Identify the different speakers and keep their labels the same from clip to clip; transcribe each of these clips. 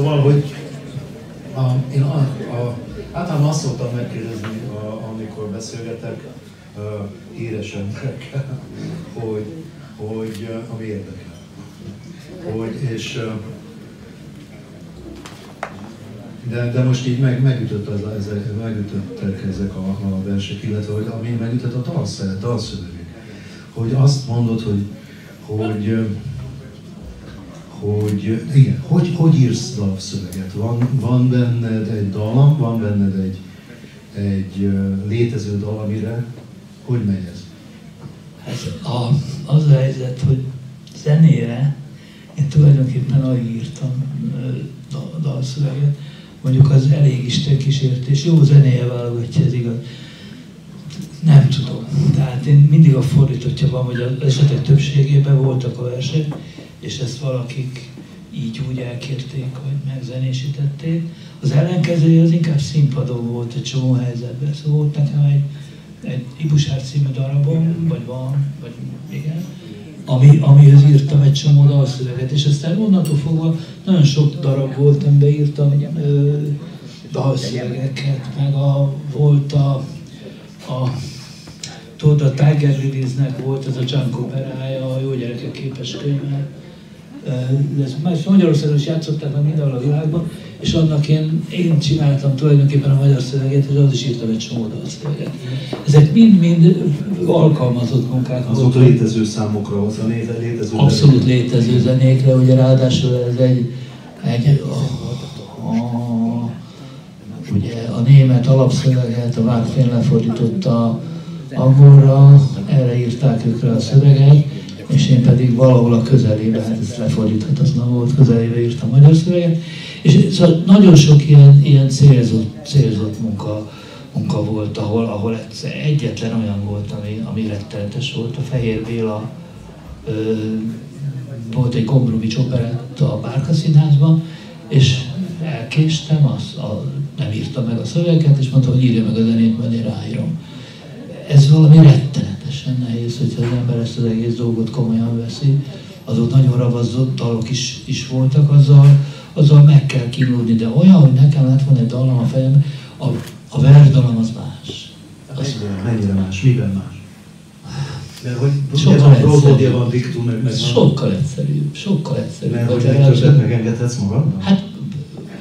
Speaker 1: Szóval, hogy én általában azt szoktam megkérdezni, amikor beszélgetek híres emberekkel, hogy ami érdekel. De most így megütöttek ezek a versek, illetve hogy ami megütött a dalszövegek. Hogy azt mondod, hogy írsz dalszöveget? Van benned egy dallam, van benned egy létező dal, amire? Hogy megy ez?
Speaker 2: Hát az a helyzet, hogy zenére én tulajdonképpen alig írtam dalszöveget. Mondjuk az elég istenkísértés, jó zenéje válogatja, ez igaz. Nem tudom. Tehát én mindig a fordítottja van, hogy az esetek többségében voltak a versek, és ezt valakik így úgy elkérték, vagy megzenésítették. Az ellenkezője az inkább színpadon volt egy csomó helyzetben. Szóval volt nekem egy Ibusár című darabom, vagy van, vagy igen, amihez írtam egy csomó dalszöveget, és aztán onnantól fogva nagyon sok darab volt, amiben írtam dalszövegeket, meg volt tudod, a Tiger Liliesnek volt ez a junk operája, a Jó gyerekek képes könyve. Ezt Magyarországon is játszották meg mindenhol a világban, és annak én csináltam tulajdonképpen a magyar szöveget, és az is írtam egy csomó dalszöveget. Ezek mind alkalmazott munkák voltak.
Speaker 1: Azok létező számokra, az a létező
Speaker 2: abszolút létező zenékre, ugye ráadásul ez ugye a német alapszöveget, a Wagner lefordította angolra, erre írták ők rá a szöveget, és én pedig valahol a közelébe, hát ez lefordíthatatlan volt, közelébe írtam magyar szöveget, és szóval nagyon sok ilyen célzott munka volt, ahol egyetlen olyan volt, ami rettenetes volt. A Fehér Béla volt egy Gombrowicz operetta a Bárka Színházban, és elkéstem, nem írtam meg a szöveget, és mondtam, hogy írja meg a zenét, majd én ráírom. Ez valami rettenetesen nehéz, hogyha az ember ezt az egész dolgot komolyan veszi. Azok nagyon ravazott dalok is voltak, azzal meg kell kínlódni, de olyan, hogy nekem lett volna egy dallam a fejemben, a versdalam az más.
Speaker 1: Mennyire más? Miben más? Mert hogy
Speaker 2: sokkal
Speaker 1: van diktum, meg
Speaker 2: sokkal egyszerűbb.
Speaker 1: Mert hogy többet megengedhetsz magadnak?
Speaker 2: Hát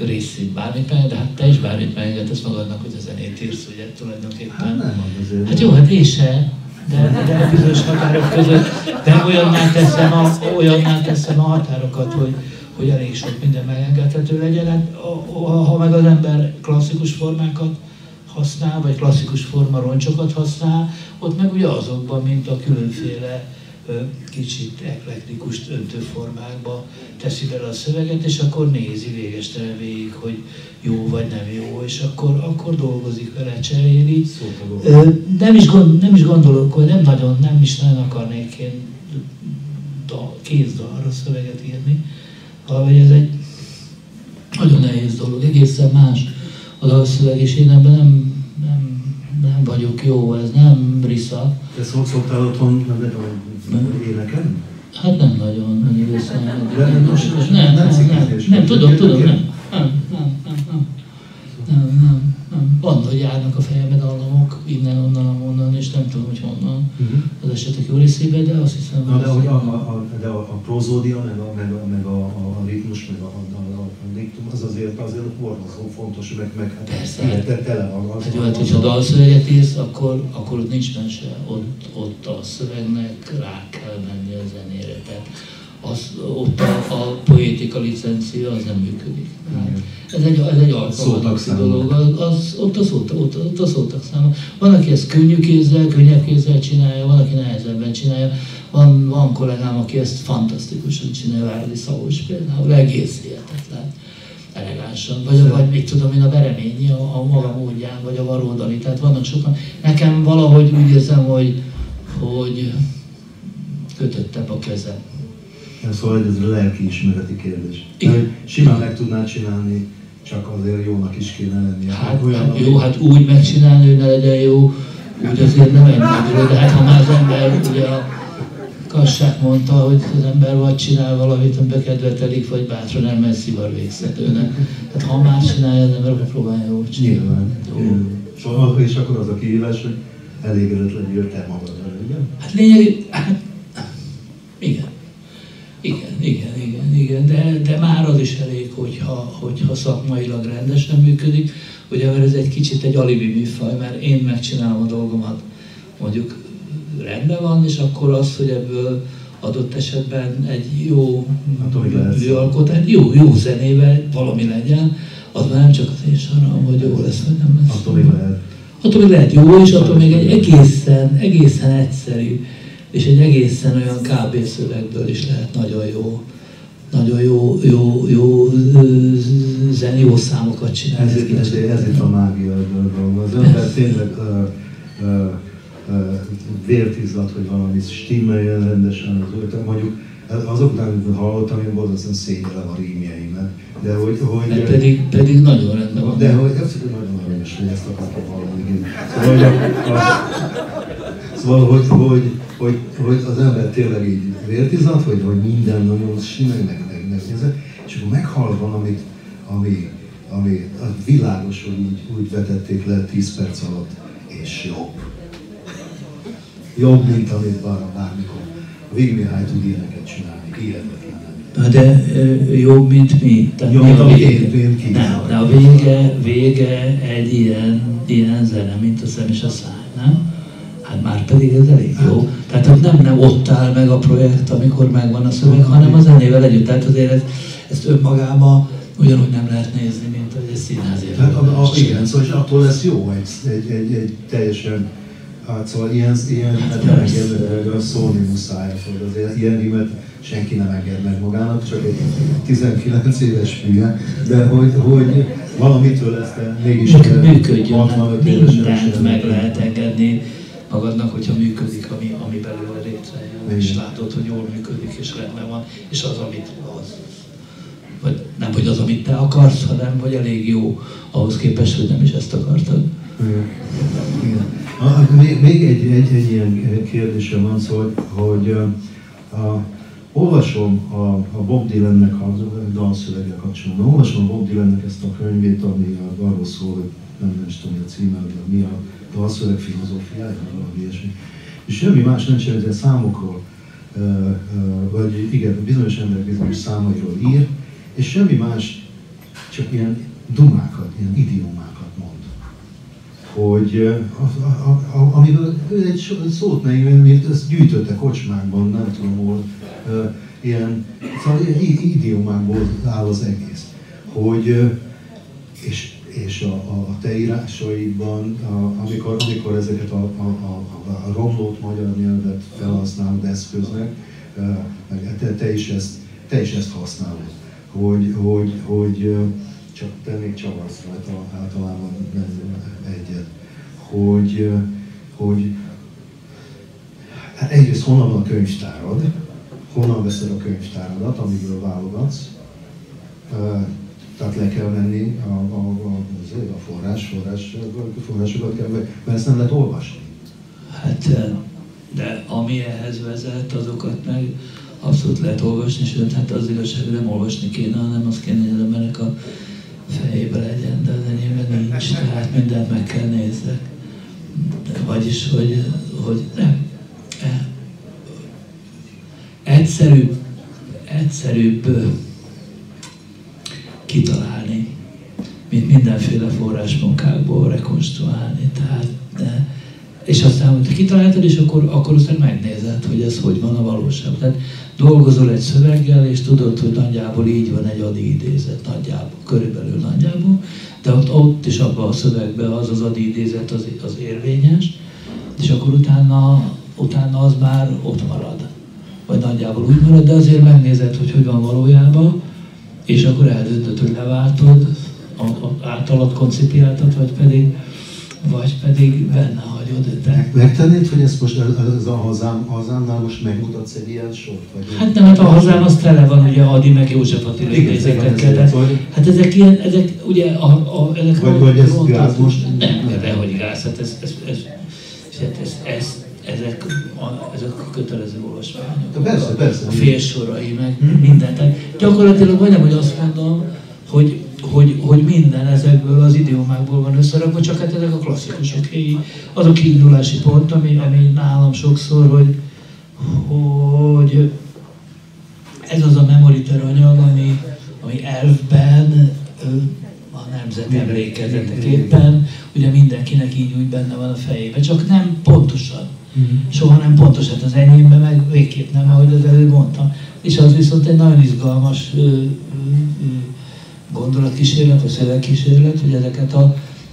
Speaker 2: részét bármit megenged, de hát te is bármit megengedhetsz magadnak, hogy a zenét írsz, ugye tulajdonképpen.
Speaker 1: Hát nem azért.
Speaker 2: Hát jó, hát én se, de bizonyos határok között, de olyanná teszem a határokat, hogy elég sok minden megengedhető legyen. Hát, ha meg az ember klasszikus formákat használ, vagy klasszikus forma roncsokat használ, ott meg ugye azokban, mint a különféle kicsit eklektikus öntőformákba teszi bele a szöveget, és akkor nézi végestelen végig, hogy jó vagy nem jó, és akkor dolgozik vele, cseréli. Nem is gondolok, hogy nem is nagyon akarnék én kézdalra szöveget írni, valahogy ez egy nagyon nehéz dolog, egészen más a dalszöveg, és én ebben nem vagyok jó, ez nem risza.
Speaker 1: Te szoktál otthon énekelni?
Speaker 2: Hát nem nagyon, egészen.
Speaker 1: Nem,
Speaker 2: tudom, nem. Van, hogy járnak a fejembe dallamok, innen, onnan, és nem tudom, hogy honnan az esetek jó részében, de azt hiszem, hogy...
Speaker 1: De a prozódia, meg a ritmus, meg a diktum, az azért borzasztó fontos, meg
Speaker 2: persze,
Speaker 1: tele van.
Speaker 2: Hát jó, hát hogyha dalszöveget írsz, akkor ott nincs mese, ott a szövegnek rá kell menni a zenére. Tehát ott a poétika licencia az nem működik. Ez egy alkalmazott dolog, ott a szótak száma. Van, aki ezt könnyebb kézzel csinálja, van, aki nehezebben csinálja. Van kollégám, aki ezt fantasztikusan csinálja, Várdi Szabolcs például, egész hihetetlen, elegánsan. Vagy mit tudom én, a Bereményi a maga módján, vagy a Varódali, tehát vannak sokan. Nekem valahogy úgy érzem, hogy kötöttebb a kezem.
Speaker 1: Szóval ez a lelkiismereti kérdés. Simán meg tudnád csinálni, csak azért jónak is kéne lenni.
Speaker 2: Hát jó, hát úgy megcsinálni, hogy ne legyen jó, úgy azért nem egy nagy dolog, de hát ha már az ember ugye a Kassák mondta, hogy az ember vagy csinál valamit, amiben kedve telik, vagy bátran elmegy szivarvégztetőnek. Tehát ha más csinálja az ember, akkor próbálja jól csinálni.
Speaker 1: Nyilván. És akkor az a kihívás, hogy elégedett legyél te magad, igen?
Speaker 2: Hát lényeg, igen, de már az is elég, hogyha szakmailag rendesen működik. Ugye, mert ez egy kicsit egy alibi műfaj, mert én megcsinálom a dolgomat, mondjuk rendben van, és akkor az, hogy ebből adott esetben egy jó műalkotás, jó zenével valami legyen, az már nem csak az én saram, hogy jó lesz, vagy nem lesz. Attól még lehet jó, és attól még egy egészen egyszerű, és egy egészen olyan KB szövegből is lehet nagyon jó jó számokat csinálni.
Speaker 1: Ez itt a mágia dolga. Az ember tényleg vért izzad, hogy valami stimmeljen rendesen az ötlet. Mondjuk azok után, amit hallottam, én borzasztóan szégyellem a rímjeimet. De
Speaker 2: pedig nagyon rendben van.
Speaker 1: De hogy nagyon aranyos, hogy ezt akartam hallani. Szóval, hogy az ember tényleg így vért izzad, hogy minden nagyon stimmel, megnézett, és akkor meghall valamit, ami világos, hogy úgy vetették le 10 perc alatt, és jobb. Jobb, mint amit bármikor. A Vég Mihály tud ilyeneket csinálni, hihetetlen.
Speaker 2: De jobb, mint mi?
Speaker 1: Jobb, mint amit én kívánok.
Speaker 2: De a vége egy ilyen zene, mint a szem és a száj, nem? Hát már pedig ez elég jó. Tehát nem ott áll meg a projekt, amikor megvan a szöveg, hanem a zenével együtt. Tehát azért ezt önmagában ugyanúgy nem lehet nézni, mint egy színházi előadás.
Speaker 1: Igen, szóval és attól lesz jó egy teljesen, szóval ilyen rímet nem enged meg, szólni muszáj, szóval azért ilyen rímet senki nem enged meg magának, csak egy 19 éves hülye, de hogy valamitől ezt mégis
Speaker 2: működjön, mindent meg lehet engedni magadnak, hogyha működik, ami belőle létrejön, és látod, hogy jól működik, és rendben van, és az, amit az. Vagy nem, hogy az, amit te akarsz, hanem, hogy elég jó ahhoz képest, hogy nem is ezt akartad.
Speaker 1: Igen. Még egy ilyen kérdésem van, szóval, hogy olvasom a Bob Dylannek a dalszöveggel kapcsolatban, olvasom a Bob Dylannek ezt a könyvét, ami arról szól, hogy nem is tudom, a címe, mi a dalszöveg filozófiája, valami ilyesmi. És semmi más nem csinál, hogy számokról, vagy igen, bizonyos emberek bizonyos számairól ír, és semmi más, csak ilyen dumákat, ilyen idiomákat mond. Hogy amiből egy szót ne ír, mert ezt gyűjtötte kocsmákban, nem tudom hol, ilyen, szóval idiomákból áll az egész. Hogy, és a te írásaidban, amikor ezeket a romlott magyar nyelvet felhasználod eszköznek, te is ezt használod. Hogy csak te még csavarsz rajta általában egyet. Hogy hát egyrészt honnan van a könyvtárad, honnan veszed a könyvtáradat, amiből válogatsz. Tehát le kell menni a forrásokat kell, mert ezt nem lehet olvasni.
Speaker 2: Hát, de ami ehhez vezet, azokat meg abszolút lehet olvasni, sőt, hát az igazság, hogy nem olvasni kéne, hanem azt kéne, hogy az emberek a fejébe legyen, de az enyémben nincs, tehát mindent meg kell nézzek. Vagyis, hogy nem. Egyszerűbb kitalálni, mint mindenféle forrásmunkákból rekonstruálni. Tehát, és aztán, hogy kitaláltad, és akkor aztán megnézed, hogy ez hogy van a valóság. Tehát dolgozol egy szöveggel, és tudod, hogy nagyjából így van egy adi idézet, nagyjából, körülbelül nagyjából, de ott is abban a szövegben az adi idézet az érvényes, és akkor utána az már ott marad. Vagy nagyjából úgy marad, de azért megnézed, hogy van valójában, és akkor eldöntöd, hogy leváltod, általad koncipiáltad, vagy pedig benne hagyod.
Speaker 1: Megtennéd, hogy ezt most ez a hazámnál most megmutatsz egy ilyen sort? Vagy
Speaker 2: hát nem, hát a hazám az tele van, ugye Adi meg József Attila idézékekkel. Hát ezek ugye ezek
Speaker 1: vagy ez gáz most?
Speaker 2: Nem, de hogy gáz, hát ezek a kötelező olvasmányok.
Speaker 1: Persze, persze.
Speaker 2: A félsorai, meg mindent. Tehát gyakorlatilag majdnem, hogy azt mondom, hogy minden ezekből az idiomákból van összerakva, csak hát ezek a klasszikusok. Az a kiindulási pont, ami nálam sokszor, hogy ez az a memoriter anyag, ami elfben a nemzet emlékezeteképpen, ugye mindenkinek így úgy benne van a fejében, csak nem pontosan. Soha nem pontos, hát az enyémben meg végképp nem, ahogy az előbb mondtam. És az viszont egy nagyon izgalmas gondolatkísérlet, vagy szövegkísérlet, hogy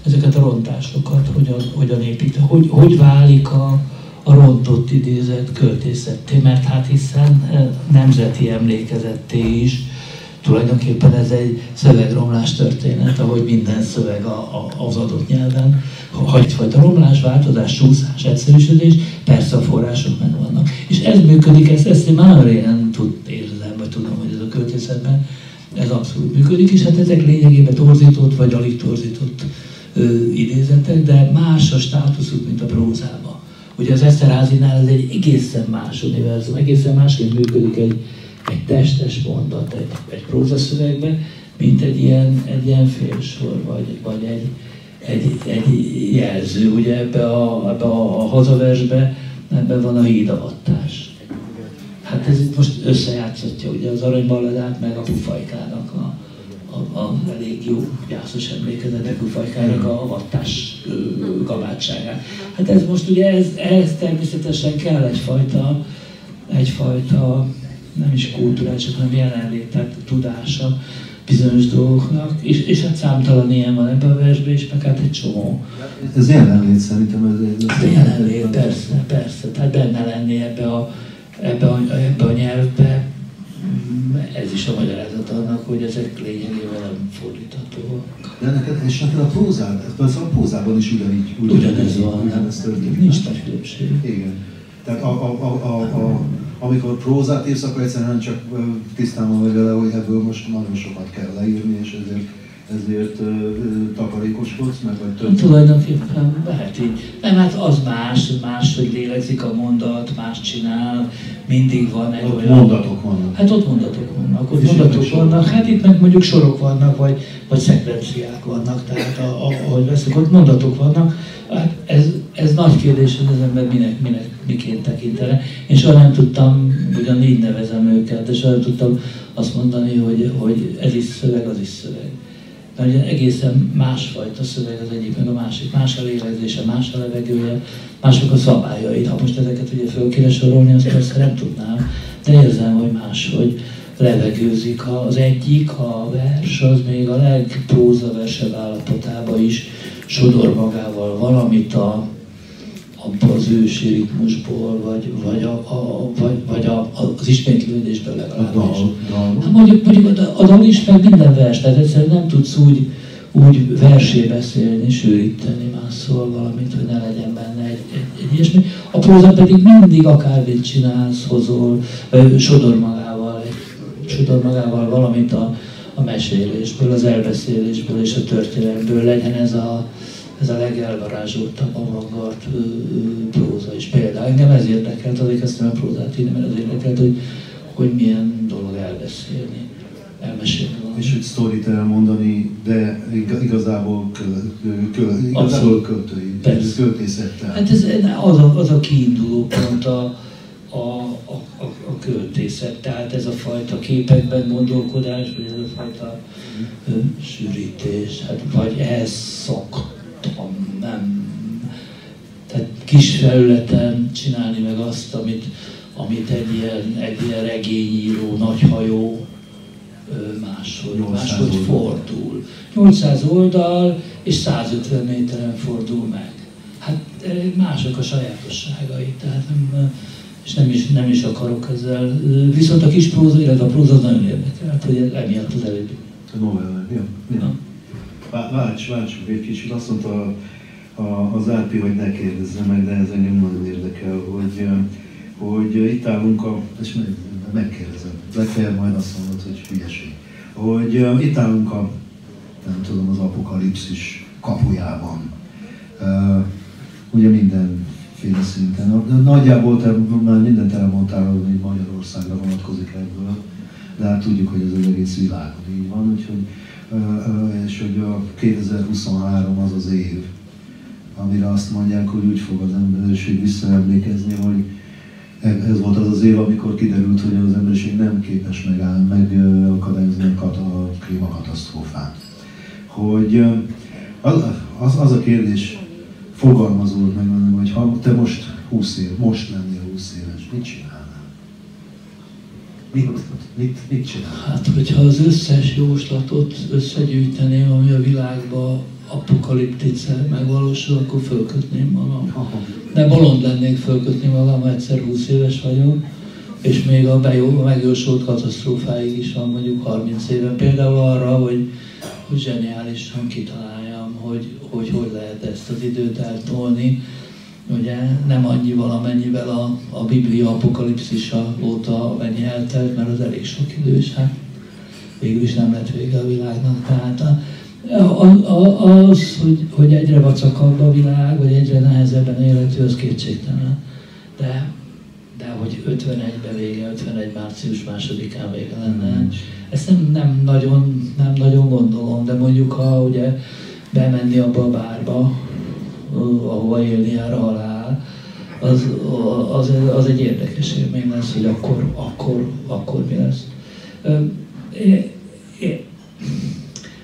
Speaker 2: ezeket a rontásokat hogyan épít, hogy válik a rontott idézet költészetté, mert hát hiszen nemzeti emlékezetté is. Tulajdonképpen ez egy szövegromlás történet, ahogy minden szöveg az adott nyelven. Ha egyfajta romlás, változás, csúszás, egyszerűsödés, persze a források megvannak. És ez működik, ezt én már régen érzem, vagy tudom, hogy ez a költészetben ez abszolút működik, és hát ezek lényegében torzított, vagy alig torzított idézetek, de más a státuszuk, mint a prózában. Ugye az Esterházynál ez egy egészen más univerzum, egészen másként működik egy testes mondat egy prózaszövegben, mint egy ilyen félsor, vagy egy jelző. Ugye ebbe a hazaversbe ebben van a hídavatás. Hát ez itt most összejátszatja ugye az aranyballadát, meg a Pufajkának a elég jó gyászos emlékezetek Pufajkának a vattás kabátságát. Hát ez most ugye ehhez természetesen kell egyfajta nem is kulturális, hanem jelenlét, tehát tudása bizonyos dolgoknak, és hát számtalan ilyen van ebben a versben is, meg hát egy csomó.
Speaker 1: Ez jelenlét szerintem.
Speaker 2: Ez jelenlét, persze, tehát benne lenni ebbe a nyelvbe, ez is a magyarázat annak, hogy ezek lényegében nem fordíthatóak.
Speaker 1: De neked a prózád, persze a prózában is
Speaker 2: ugyanez van, nincs nagy különbség.
Speaker 1: Igen. Tehát amikor prózát írsz, akkor egyszerűen csak tisztában vagy vele, hogy ebből most nagyon sokat kell leírni, és ezért takarékoskodsz, meg vagy több?
Speaker 2: Tulajdonképpen lehet így. Nem, hát az más, hogy lélegzik a mondat, más csinál, mindig van egy
Speaker 1: ott
Speaker 2: olyan...
Speaker 1: mondatok vannak.
Speaker 2: Hát ott mondatok vannak, hát itt meg mondjuk sorok vannak, vagy szekvenciák vannak, tehát ahogy veszünk, ott mondatok vannak. Hát ez nagy kérdés, hogy az ember miként tekintene. Én soha nem tudtam, ugyan így nevezem őket, de soha nem tudtam azt mondani, hogy ez is szöveg, az is szöveg. Mert ugye egészen másfajta szöveg az egyik, meg a másik. Más a lélegzése, más a levegője, mások a szabályai. Ha most ezeket ugye föl kéne sorolni, azt persze nem tudnám, de érzem, hogy máshogy levegőzik az egyik, a vers, az még a legprózaversebb állapotában is sodor magával valamit abban az ősi ritmusból, vagy az ismétlődésből legalábbis. Hát mondjuk a dal is, meg minden vers, tehát egyszerűen nem tudsz úgy versé beszélni, sűríteni más szól valamit, hogy ne legyen benne egy ilyesmi. A próza pedig mindig akármit csinálsz, hozol, sodor magával valamit a mesélésből, az elbeszélésből és a történetből, legyen ez a legelvarázsoltabb avantgard próza is. Például engem ez érdekelt, azért kezdtem a prózát írni, mert az érdekelt, hogy milyen dolog elbeszélni, elmesélni valamit.
Speaker 1: És hogy sztorit elmondani, de igazából költői, költészettel.
Speaker 2: Hát ez az a kiinduló pont a költészet, tehát ez a fajta képekben gondolkodás, vagy ez a fajta sűrítés, hát vagy ehhez szoktam, nem. Tehát kis felületen csinálni meg azt, amit egy ilyen regényíró, nagyhajó máshogy fordul. 800 oldal és 150 méteren fordul meg. Hát mások a sajátosságai, tehát és nem is akarok ezzel. Viszont a kis próza, illetve a próza nagyon érdekelt, hogy emiatt az előbb.
Speaker 1: A novella, ja. Váltsuk egy kicsit, azt mondta az Árpi, hogy ne kérdezzem meg, de ez engem nagyon érdekel, hogy itt állunk és megkérdezem, legfeljebb majd azt mondod, hogy hülyeség. Hogy itt állunk nem tudom, az apokalipszis kapujában. Ugye minden féle szinten. De nagyjából te már mindent elmondtál, hogy Magyarországra vonatkozik ebből, de hát tudjuk, hogy ez az egész világon így van, úgyhogy, és hogy a 2023 az az év, amire azt mondják, hogy úgy fog az emberiség visszaemlékezni, hogy ez volt az az év, amikor kiderült, hogy az emberiség nem képes megakadályozni a klímakatasztrófát. Hogy az a kérdés fogalmazódott meg, hogy ha te most lennél 20 éves, mit csinálnál? Mit csinálnál?
Speaker 2: Hát, hogyha az összes jóslatot összegyűjteném, ami a világban apokaliptice megvalósul, akkor fölkötném magam. De bolond lennék, fölkötni magam, egyszer 20 éves vagyok, és még a megjósolt katasztrófáig is van mondjuk 30 éve. Például arra, hogy zseniálisan kitaláljam, hogy lehet ezt az időt eltolni. Ugye nem annyival, amennyivel a Biblia apokalipszisa óta amennyi eltelt, mert az elég sok idő, és hát végül is nem lett vége a világnak. Tehát az, hogy egyre vacakabb a világ, vagy egyre nehezebben élhető, az kétségtelen. De hogy 51-ben vége, 51 március 2-án vége lenne, ezt nem nagyon gondolom, de mondjuk ha ugye bemenni abba a bárba, ahova élni jár a halál, az egy érdekes élmény lesz, hogy akkor mi lesz.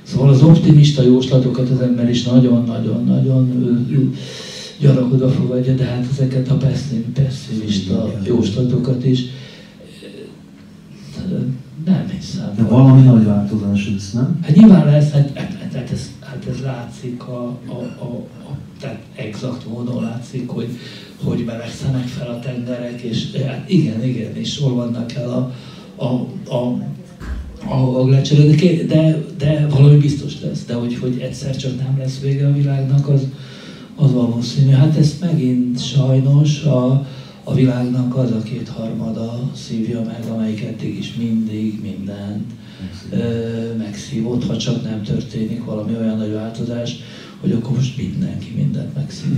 Speaker 2: Szóval az optimista jóslatokat az ember is nagyon-nagyon gyanakodva fogadja, de hát ezeket a pessimista jóslatokat is nem hiszem.
Speaker 1: De valami nagy változás lesz, nem?
Speaker 2: Hát nyilván lesz, ez látszik, tehát exakt módon látszik, hogy melegszenek fel a tengerek, és hát igen, és hol vannak el a gleccserek, de valami biztos lesz, de hogy egyszer csak nem lesz vége a világnak, az valószínű. Hát ezt megint sajnos a világnak az a 2/3 szívja meg, amelyik eddig is mindig mindent megszívott, ha csak nem történik valami olyan nagy változás, hogy akkor most mindenki mindent megszív.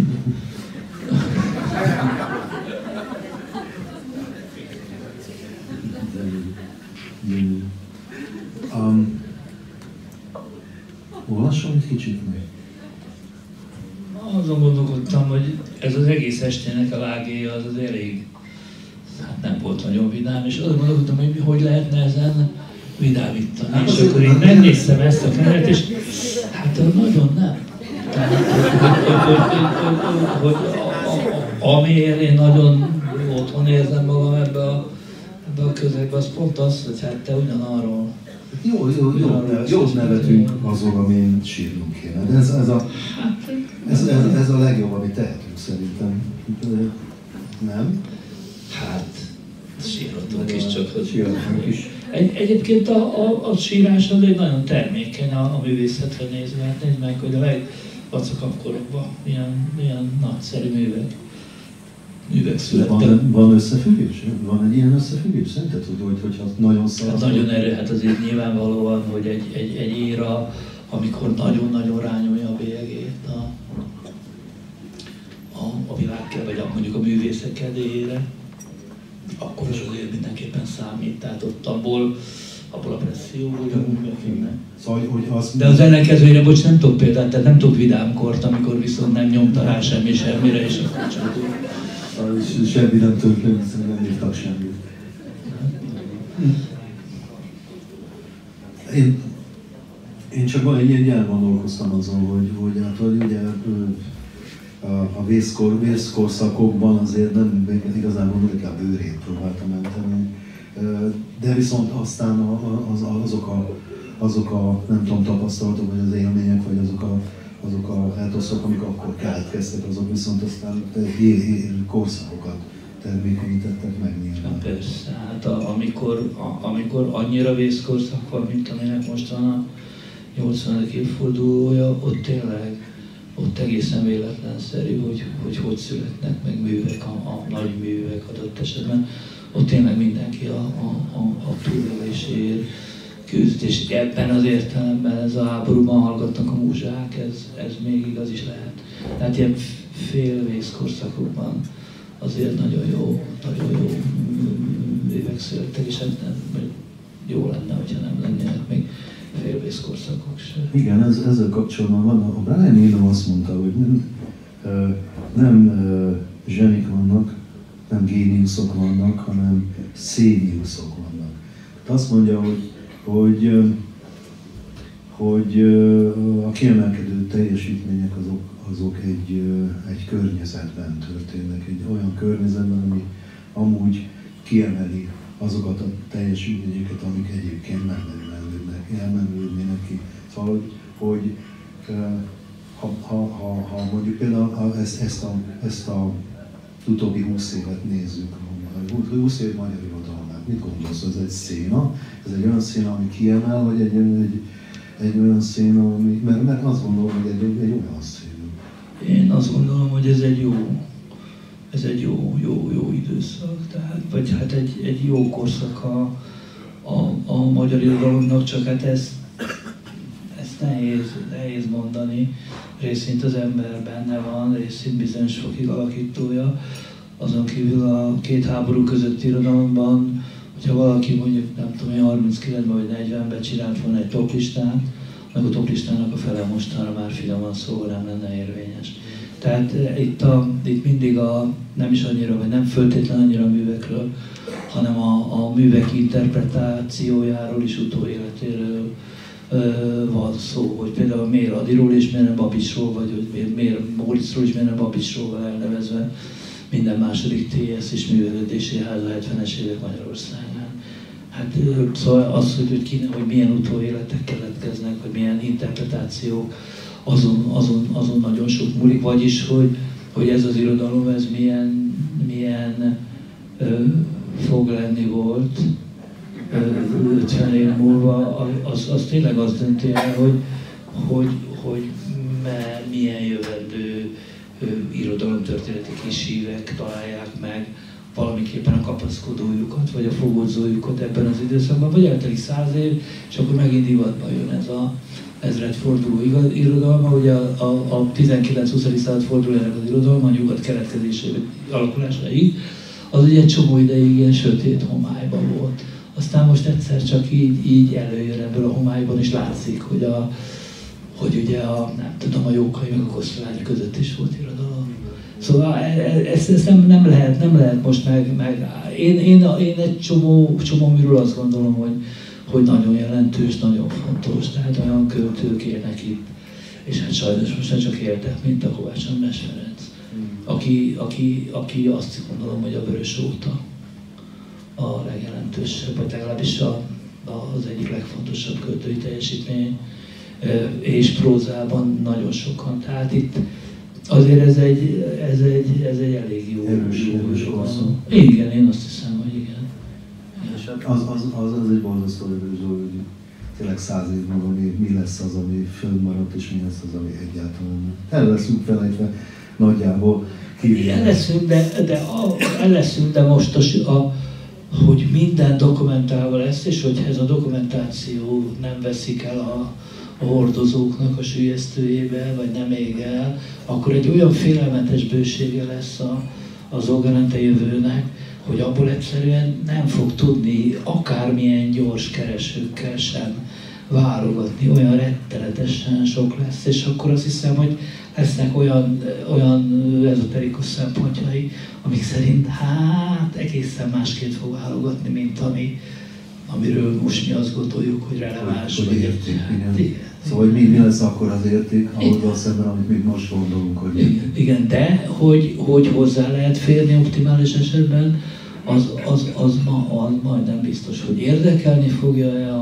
Speaker 1: Olvasom egy kicsit meg.
Speaker 2: Azon gondolkodtam, hogy ez az egész estének a lágéja az elég, hát nem volt nagyon vidám, és azon gondolkodtam, hogy lehetne ezen vidámítani. És akkor én megnéztem ezt a könyvet, és hát nagyon nem. Tehát, hogy amiért én nagyon otthon érzem magam ebbe a közegbe, az pont az, hogy hát te ugyanarról.
Speaker 1: Jó nevetünk azon, amin sírnunk kéne. De ez a legjobb, amit tehetünk szerintem. Nem?
Speaker 2: Hát, sírhatunk is csak, hogy
Speaker 1: sírhatunk is.
Speaker 2: Egyébként a sírás az egy nagyon termékeny a művészetre nézve. Hát nézd meg, hogy a legvacakabb korokban milyen nagyszerű művek születtek.
Speaker 1: Van összefüggés? Van egy ilyen összefüggés? Szerinted, hogyha nagyon szar?
Speaker 2: Hát nagyon hát azért nyilvánvalóan, hogy egy éra, amikor nagyon-nagyon rányomja a bélyegét a világ, vagy mondjuk a művészek kedélyére, akkor is azért mindenképpen számít. Tehát ott abból a presszióból nyomulnak innen. De az ellenkezőjére, bocs, nem tudok példát, tehát nem tudok vidámkort, amikor viszont nem nyomta rá semmire, és akkor csak
Speaker 1: semmi nem történt, hiszen nem írtak semmit. Én csak így elgondolkoztam azon, hogy ugye a vészkorszakokban azért nem igazából inkább bőrét próbáltam menteni. De viszont aztán azok a nem tudom, tapasztalatok, vagy az élmények, vagy azok a etoszok, amik akkor keletkeztek, azok viszont aztán korszakokat termékenyítettek meg nyilván.
Speaker 2: Persze, hát amikor annyira vészkorszak van, mint aminek most van a 80. évfordulója, ott egészen véletlenszerű, hogy születnek meg művek, a nagy művek adott esetben. Ott tényleg mindenki a túlélésért küzd, és ebben az értelemben ez a háborúban hallgatnak a múzsák, ez még igaz is lehet. Tehát ilyen félvészkorszakokban azért nagyon jó évek születtek, és hát jó lenne, hogyha nem lennének még félvészkorszakok se.
Speaker 1: Igen, ezzel kapcsolatban van. A Brian Eno azt mondta, hogy nem zsenik vannak, nem géniuszok vannak, hanem széniuszok vannak. Tehát azt mondja, hogy a kiemelkedő teljesítmények azok egy környezetben történnek, egy olyan környezetben, ami amúgy kiemeli azokat a teljesítményeket, amik egyébként elmenődnének ki. Szóval, hogy ha mondjuk például ezt a utóbbi 20 évet nézzük, 20 év magyar irodalmát, mit gondolsz, ez egy széna? Ez egy olyan széna, ami kiemel, vagy egy olyan széna, ami, mert azt gondolom, hogy egy olyan széna.
Speaker 2: Én azt gondolom, hogy ez egy jó időszak, tehát, vagy hát egy jó korszak a magyar irodalomnak, csak hát ezt nehéz mondani. Részint az ember benne van, részint bizonyos fokig alakítója. Azon kívül a két háború közötti irodalomban, hogyha valaki mondjuk, nem tudom, 39-ben vagy 40-ben csinált volna egy toplistát, meg a toplistának a fele mostanra már finoman szóval nem lenne érvényes. Tehát itt mindig nem is annyira, vagy nem föltétlen annyira a művekről, hanem a művek interpretációjáról és utóéletéről van szó, hogy például miért Adiról és miért nem Babicsról, vagy hogy miért Móriczról és miért nem Babicsról van elnevezve minden második TS és művelődési ház a 70-es évek Magyarországán. Hát szóval az, hogy milyen utóéletek keletkeznek, hogy milyen interpretációk, azon nagyon sok múlik, vagyis hogy ez az irodalom, ez milyen fog lenni volt 50 év múlva, az tényleg azt dönti el, hogy milyen jövendő irodalomtörténeti kisívek találják meg valamiképpen a kapaszkodójukat, vagy a fogódzójukat ebben az időszakban, vagy eltelik 100 év, és akkor megint divatba jön ez a ezredforduló irodalma. Ugye a 19-20. század fordulójának az irodalma, a nyugat keletkezésével alakulásáig, az ugye egy csomó ideig ilyen sötét homályban volt. Aztán most egyszer csak így előjön ebből a homályban, és látszik, hogy ugye a Jókai meg a Kosztolányi között is volt irodalom. Szóval ezt nem lehet most meg. Én egy csomó műről azt gondolom, hogy nagyon jelentős, nagyon fontos, tehát olyan költők élnek itt. És hát sajnos most csak éltek, mint a Kovács András Ferenc, aki azt gondolom, hogy a Vörös óta a legjelentősebb, vagy legalábbis az egyik legfontosabb költői teljesítmény, és prózában nagyon sokan. Tehát itt azért ez egy elég jó korszak. Igen, én azt hiszem, hogy igen.
Speaker 1: És az egy borzasztó időző, hogy tényleg 100 év múlva mi lesz az, ami fönnmaradt, és mi lesz az, ami egyáltalán el leszünk felejtve nagyjából.
Speaker 2: El leszünk, de most hogy minden dokumentálva lesz, és hogy ez a dokumentáció nem veszik el a hordozóknak a sülyeztőjébe, vagy nem ég el, akkor egy olyan félelmetes bősége lesz az Ogerente jövőnek, hogy abból egyszerűen nem fog tudni akármilyen gyors keresőkkel sem válogatni, olyan rettenetesen sok lesz, és akkor azt hiszem, hogy lesznek olyan ezoterikus szempontjai, amik szerint egészen másként fog válogatni, mint amiről most mi azt gondoljuk, hogy releváns.
Speaker 1: Hogy érték, igen. Szóval, hogy mi lesz akkor az érték, ahol szemben, amit még most gondolunk, hogy érték.
Speaker 2: Igen, de hogy hozzá lehet férni optimális esetben, az majdnem biztos, hogy érdekelni fogja-e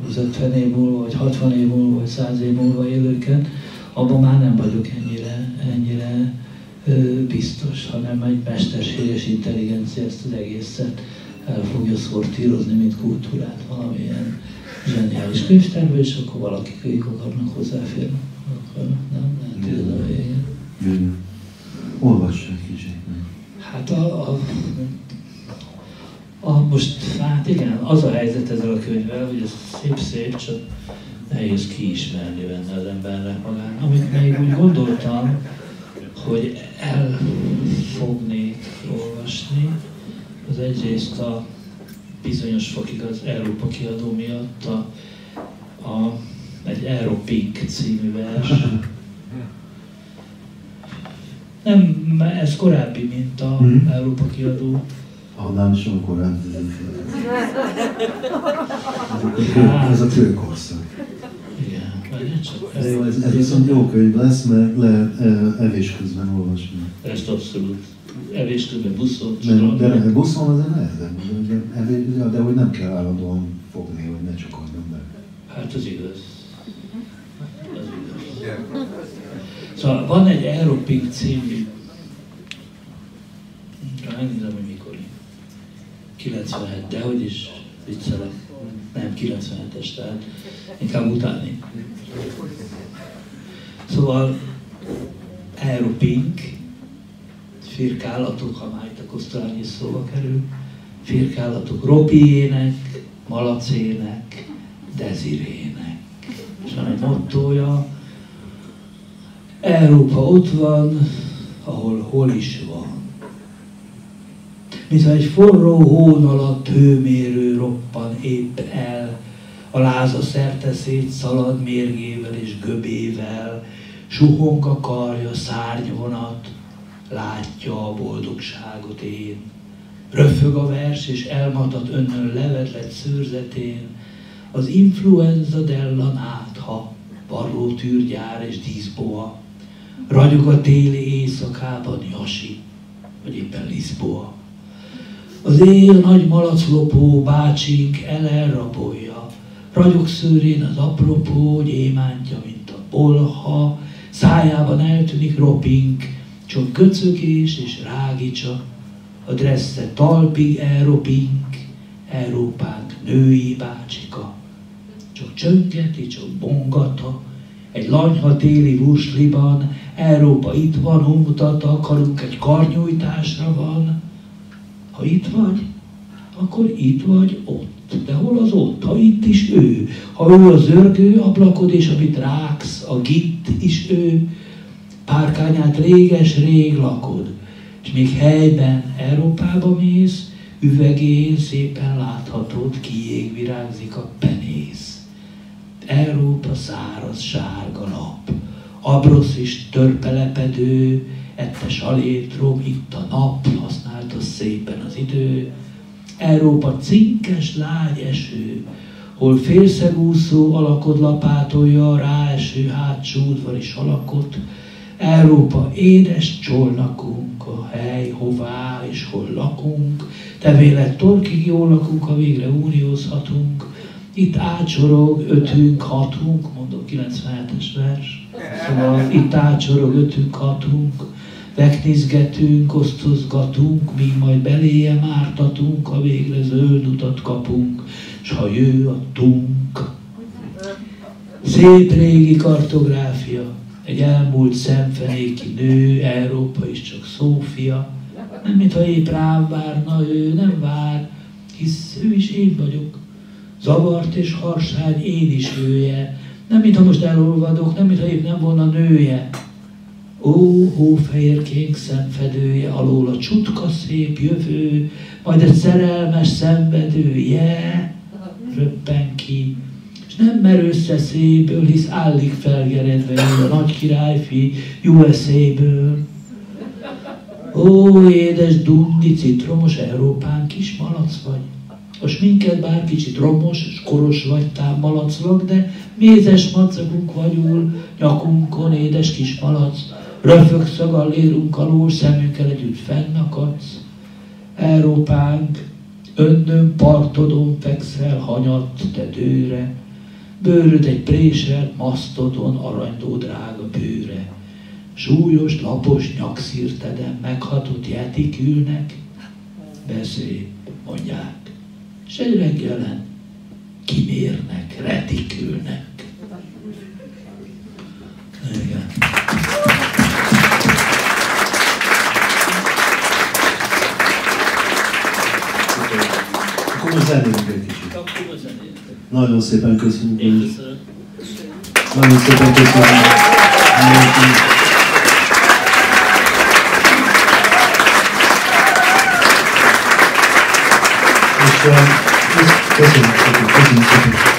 Speaker 2: az 50 év múlva, vagy 60 év múlva, vagy 100 év múlva élőket, abban már nem vagyok ennyire biztos, hanem egy mesterséges intelligencia ezt az egészet el fogja szortírozni, mint kultúrát valamilyen zseniális könyvtárba, és akkor valakik akarnak hozzáférni. Nem lehet ez a vége.
Speaker 1: Olvass egy kicsit meg.
Speaker 2: Hát most, hát igen, az a helyzet ezzel a könyvvel, hogy ez szép, csak nehéz kiismerni benne az embernek magán. Amit még úgy gondoltam, hogy elfognék olvasni, az egyrészt a bizonyos fokig az Európa kiadó miatt egy Europink című vers. Nem, ez korábbi, mint a Európa kiadó.
Speaker 1: Annál is van korábbi. Ez a kőkorszak.
Speaker 2: Igen,
Speaker 1: ez viszont jó könyv lesz, mert evés közben olvasni.
Speaker 2: Ezt abszolút. Evés közben buszon.
Speaker 1: De buszon azért nehezebb, de hogy nem kell állandóan fogni, hogy ne csak adjon be.
Speaker 2: Hát az igaz. Az igaz. Szóval van egy Europink című, megnézem, hogy mikor. 97, de hogy is viccelek. Nem, 97-es, tehát inkább utáni. Szóval Europink, firkálatok, ha már itt a Kosztolányi szóba kerül, firkálatok Robiének, Malacének, Desirének. És van egy mottója, Európa ott van, ahol hol is van. Mintha egy forró hón alatt hőmérő roppan épp el, a láza szerte szétszalad mérgével és göbével, suhong a karja szárnyvonat, látja a boldogságot én. Röfög a vers és elmatat önnön levetlet szőrzetén, az influenza della nátha, varrótűrgyár és díszboa, ragyog a téli éjszakában Jasi, vagy éppen Lisboa. Az éj a nagy malaclopó bácsink elrabolja, ragyog szőrén az apropó gyémántja, mint a bolha, szájában eltűnik Ropink, csak göcögés és rágicsa, a dressze talpig Europink, Európánk női bácsika. Csak csöngeti, csak bongata, egy lanyha téli vusliban, Európa itt van, mutat, akarunk, egy karnyújtásra van. Ha itt vagy, akkor itt vagy ott. De hol az ott? Ha itt is ő. Ha ő az örgő ablakod, és amit ráksz, a gitt is ő. Párkányát réges-rég lakod, és még helyben Európába mész, üvegén szépen láthatod, kiég virágzik a penész. Európa száraz sárga nap, Abrosz is törpelepedő, ette salétrom, itt a nap, használta szépen az idő. Európa cinkes lágy eső, hol félszegúszó alakod lapátolja a ráeső hátsó udvari salakot. Európa édes csolnakunk, a hely hová és hol lakunk, te vélet torkig jól lakunk, ha végre uniózhatunk. Itt átsorog, ötünk, hatunk, mondom 97-es vers. Szóval itt átsorog, ötünk, hatunk, veknizgetünk, osztozgatunk, míg majd beléje mártatunk, ha végre zöld utat kapunk, s ha jő a tunk. Szép régi kartográfia, egy elmúlt szemfenéki nő, Európa is csak Szófia. Nem mintha épp rám várna, ő nem vár, hisz ő is én vagyok. Zavart és harsány, én is ője. Nem mintha most elolvadok, nem mintha épp nem volna nője. Ó, hófehérkék szemfedője, alól a csutka szép jövő, majd egy szerelmes szenvedője röppen ki. És nem mer össze széből, hisz állig felgeredve jön a nagy királyfi USA-ből. Ó, édes, dundi, citromos Európán kis malac vagy. A sminked bár kicsit romos, és koros vagy tám malaclak, de mézes macagunk vagyul, nyakunkon édes kis malac, röfögsz a gallérunk alól, szemünkkel együtt fennakadsz. Európánk, önnön partodon fekszel, hanyatt te dőre, bőröd egy préselt masztodon, aranydó drága bőre. Súlyos, lapos nyakszírteden meghatott jetik ülnek, beszélj, mondják, s egy reggelen kimérnek, retikülnek. Igen.
Speaker 1: Akkor most zenélünk egy kicsit. Nagyon szépen köszönjük.
Speaker 2: Én köszönöm.
Speaker 1: Nagyon szépen köszönöm. És köszönjük szépen.